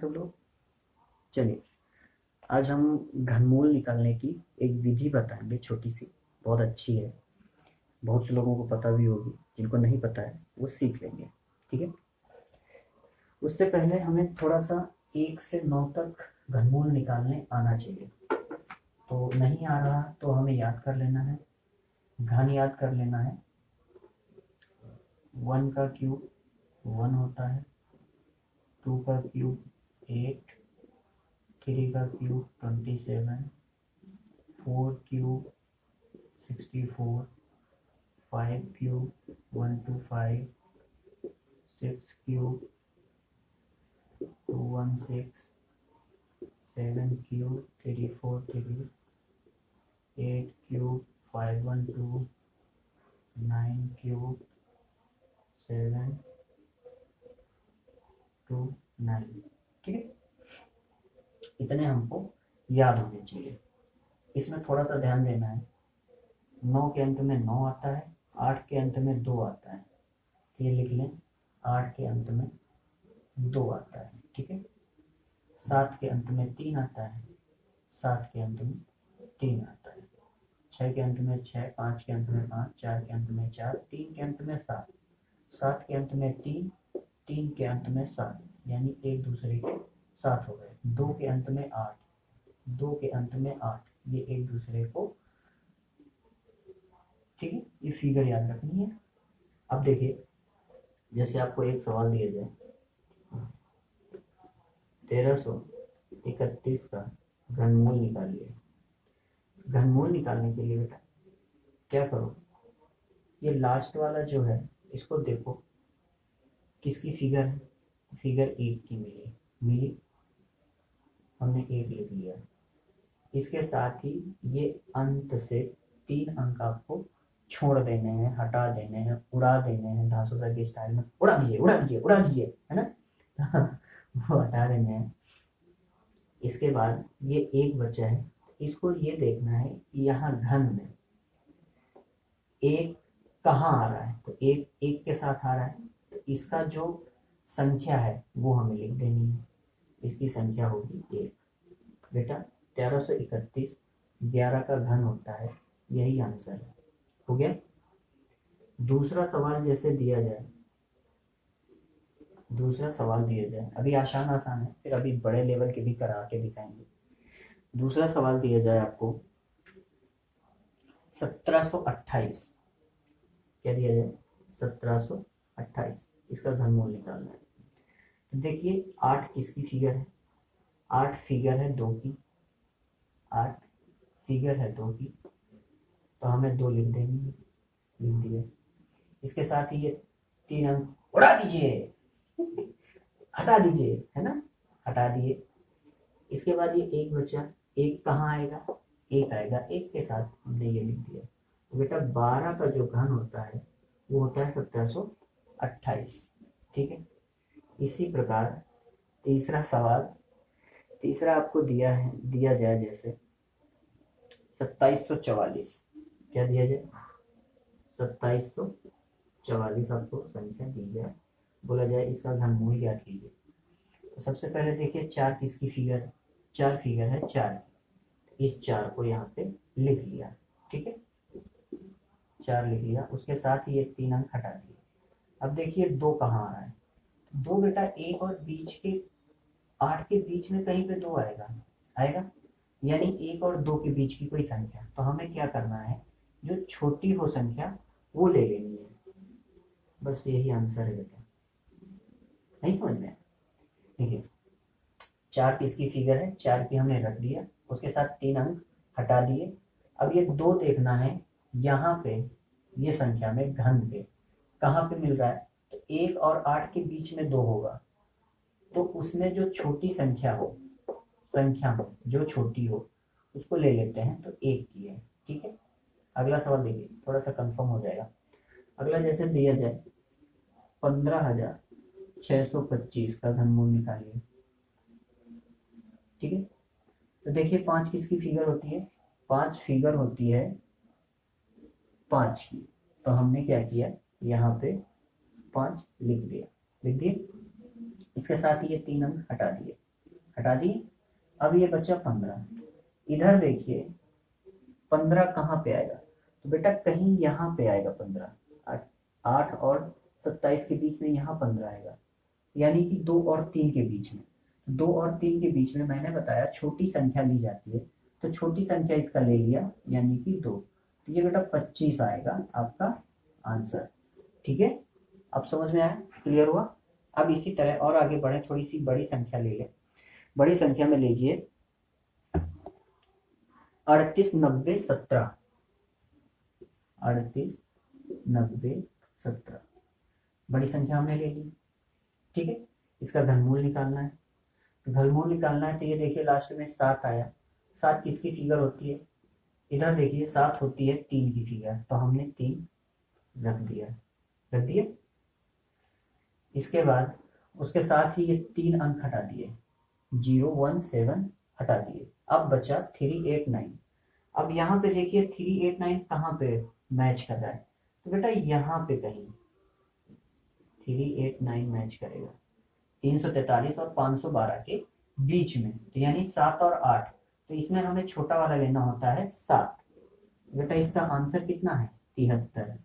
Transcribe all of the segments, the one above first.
सब लोग? चलिए, आज हम घनमूल निकालने की एक विधि बताएंगे, छोटी सी, बहुत अच्छी है, बहुत से लोगों को पता भी होगी, जिनको नहीं पता है वो सीख लेंगे। ठीक है, उससे पहले हमें थोड़ा सा 1 से 9 तक घनमूल निकालने आना चाहिए। तो नहीं आ रहा तो हमें याद कर लेना है, घन याद कर लेना है। 1 का क्यूब 1 होता है, 2 का क्यूब 8, 3 का cube 27, 4 cube 64, 5 cube 125, 6 cube 216, 7 cube 343, 8 cube 512, 9 cube 729। ठीक है, इतने हमको याद होने चाहिए। इसमें थोड़ा सा ध्यान देना है, 9 के अंत में 9 आता है, 8 के अंत में 2 आता है, ये लिख लें, 8 के अंत में 2 आता है। ठीक है, 7 के अंत में 3 आता है, 7 के अंत में 3 आता है, 6 के अंत में 6, 5 के अंत में 5, 4 के अंत में 4, 3 के अंत में 7, 7 के अंत में 3, 3 के अंत में 7, यानी एक दूसरे के साथ हो गए। 2 के अंत में 8, 2 के अंत में 8, ये एक दूसरे को। ठीक है, ये फिगर याद रखनी है। अब देखिए, जैसे आपको एक सवाल दिया जाए, 1331 का घनमूल निकालिए। घनमूल निकालने के लिए बेटा क्या करो, ये लास्ट वाला जो है इसको देखो, किसकी फिगर है, फिगर 1 की मिली, हमने 1 लिख लिया। इसके साथ ही ये अंत से 3 अंक आपको छोड़ देने हैं, हटा देने हैं, उड़ा देने हैं, धांसू सर के स्टाइल में उड़ा दीजिए उड़ा दीजिए उड़ा दीजिए, है ना वो हटा देने हैं। इसके बाद ये 1 बचा है, इसको ये देखना है यहाँ घन में 1 कहाँ आ रहा है, तो 1 के साथ आ रहा है, तो इसका जो संख्या है वो हमें लिख देनी है। इसकी संख्या होगी 1। बेटा 1331 11 का घन होता है, यही आंसर है। हो गया। दूसरा सवाल जैसे दिया जाए, अभी आसान है, फिर अभी बड़े लेवल के भी करा के दिखाएंगे। दूसरा सवाल दिया जाए आपको 1728, क्या दिया जाए, 1728, इसका घनमूल निकालना है। तो देखिए 8 किसकी फिगर है, 8 फिगर है 2 की, 8 फिगर है 2 की, तो हमें 2 लिख देनी है, लिख दिए। इसके साथ ही ये 3 अंक उड़ा दीजिए हटा दीजिए, है ना, हटा दिए। इसके बाद ये 1 बचा, 1 कहाँ आएगा, 1 आएगा, 1 के साथ हमने ये लिख दिया। तो बेटा 12 का जो घन होता है वो होता है 1728। ठीक है, इसी प्रकार तीसरा सवाल, तीसरा आपको दिया जाए जैसे 2744, क्या दिया जाए, 2744 आपको संख्या दी जाए, बोला जाए इसका घनमूल ज्ञात कीजिए। तो सबसे पहले देखिए 4 किसकी फिगर है, 4 फिगर है 4, इस 4 को यहाँ पे लिख लिया। ठीक है, 4 लिख लिया, उसके साथ ही ये 3 अंक हटा दिए। अब देखिए 2 कहाँ आ रहा है, 2 बेटा 1 और बीच के 8 के बीच में कहीं पे 2 आएगा, यानी 1 और 2 के बीच की कोई संख्या। तो हमें क्या करना है, जो छोटी हो संख्या वो ले लेनी है, बस यही आंसर है बेटा। नहीं समझ में? देखिए 4 किसकी फिगर है, 4 की हमने रख दिया, उसके साथ 3 अंक हटा दिए। अब ये 2 देखना है यहाँ पे, ये संख्या में घन पे कहाँ पे मिल रहा है, तो 1 और 8 के बीच में 2 होगा, तो उसमें जो छोटी संख्या हो, संख्या में जो छोटी हो उसको ले लेते हैं, तो 1 की है। ठीक है, अगला सवाल देखिए, थोड़ा सा कंफर्म हो जाएगा। अगला जैसे दिया जाए 15,625 का घनमूल निकालिए। ठीक है, तो देखिए 5 किसकी फिगर होती है, 5 फिगर होती है 5 की, तो हमने क्या किया, यहाँ पे 5 लिख दिए। इसके साथ ही ये 3 अंक हटा दिए। हटा दी। अब ये बचा 15। इधर देखिए 15 कहाँ पे आएगा, तो बेटा कहीं यहाँ पे आएगा 15। 8 और 27 के बीच में यहाँ 15 आएगा, यानी कि 2 और 3 के बीच में। 2 और 3 के बीच में मैंने बताया छोटी संख्या ली जाती है, तो छोटी संख्या इसका ले लिया यानी कि 2। तो ये बेटा 25 आएगा आपका आंसर। ठीक है, अब समझ में आया, क्लियर हुआ। अब इसी तरह और आगे बढ़े, थोड़ी सी बड़ी संख्या ले ले। बड़ी संख्या में लीजिए 38, 90, 17। 38, 90, 17 बड़ी संख्या हमने ले ली। ठीक है, इसका घनमूल निकालना है। घनमूल निकालना है तो ये देखिए लास्ट में 7 आया। 7 किसकी फिगर होती है, इधर देखिए 7 होती है 3 की फिगर, तो हमने 3 रख दिया। रख दिया। इसके बाद उसके साथ ही ये 3 अंक हटा दिए, 0, 1, 7 हटा दिए। अब बचा 389। अब यहाँ पे देखिए 389 कहाँ पे मैच कर रहा है, तो बेटा यहाँ पे कहीं 389 मैच करेगा 343 और 512 के बीच में, तो यानी 7 और 8। तो इसमें हमें छोटा वाला लेना होता है 7। बेटा इसका आंसर कितना है, 73।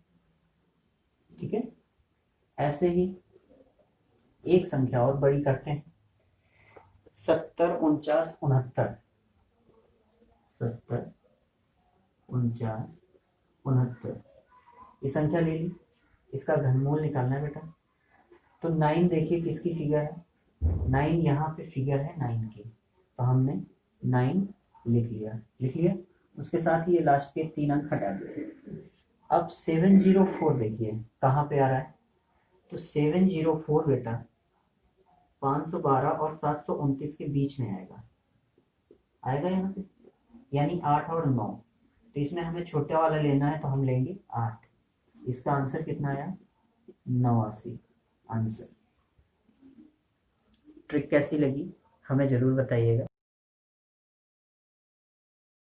ठीक है, ऐसे ही एक संख्या और बड़ी करते हैं, 70, 49, 69। 70, 49, 69 ये संख्या ले ली। इसका घनमूल निकालना है बेटा। तो 9 देखिए किसकी फिगर है, 9 यहाँ पे फिगर है 9 की, तो हमने 9 लिख लिया। लिख लिया, उसके साथ ही ये लास्ट के 3 अंक हटा दिए। अब 704 देखिए कहाँ पे आ रहा है, तो 704 बेटा 512 और 729 के बीच में आएगा। आएगा यहाँ पे, यानी 8 और 9। तो इसमें हमें छोटा वाला लेना है, तो हम लेंगे 8। इसका आंसर कितना आया, 89 आंसर। ट्रिक कैसी लगी हमें जरूर बताइएगा।